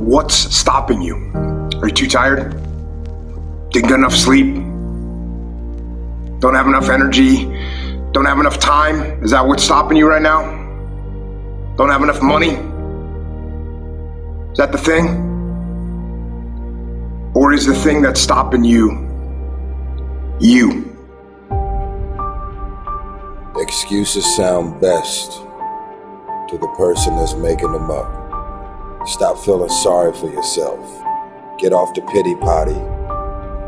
What's stopping you? Are you too tired? Didn't get enough sleep? Don't have enough energy? Don't have enough time? Is that what's stopping you right now? Don't have enough money? Is that the thing? Or is the thing that's stopping you, you? Excuses sound best to the person that's making them up. Stop feeling sorry for yourself. Get off the pity potty.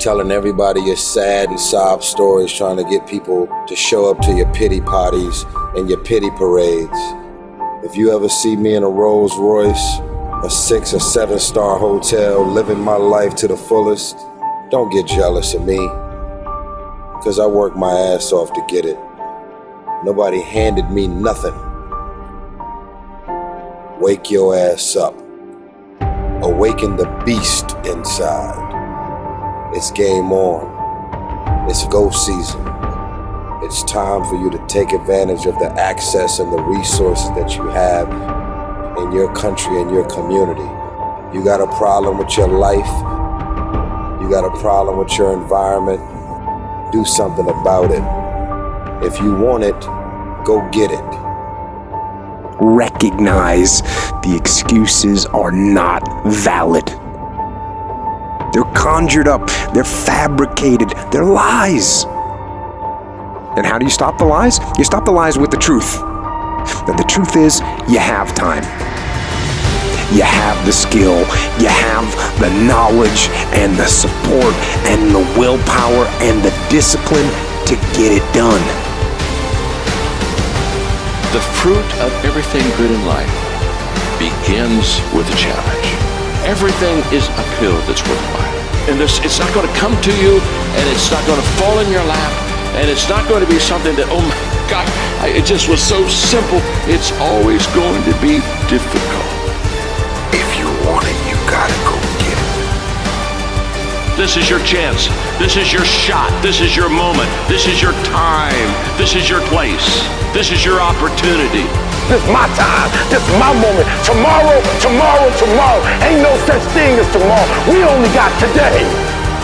Telling everybody your sad and sob stories, trying to get people to show up to your pity potties and your pity parades. If you ever see me in a Rolls Royce, a 6 or 7 star hotel, living my life to the fullest, don't get jealous of me, because I worked my ass off to get it. Nobody handed me nothing. Wake your ass up. Awaken the beast inside. It's game on. It's go season. It's time for you to take advantage of the access and the resources that you have in your country and your community. You got a problem with your life. You got a problem with your environment. Do something about it. If you want it, go get it. Recognize the excuses are not valid. They're conjured up, they're fabricated, they're lies. And how do you stop the lies? You stop the lies with the truth. And the truth is, you have time. You have the skill, you have the knowledge and the support and the willpower and the discipline to get it done. The fruit of everything good in life begins with a challenge. Everything is uphill that's worthwhile. And it's not going to come to you, and it's not going to fall in your lap, and it's not going to be something that, oh my God, it just was so simple. It's always going to be difficult. If you want it, you gotta go get it. This is your chance. This is your shot. This is your moment. This is your time. This is your place. This is your opportunity. This is my time. This is my moment. Tomorrow. Ain't no such thing as tomorrow. We only got today.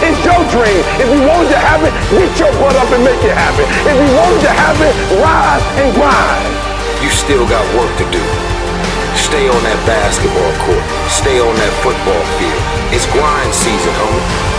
It's your dream. If you want it to happen, get your butt up and make it happen. If you want it to happen, rise and grind. You still got work to do. Stay on that basketball court. Stay on that football field. It's grind season, homie.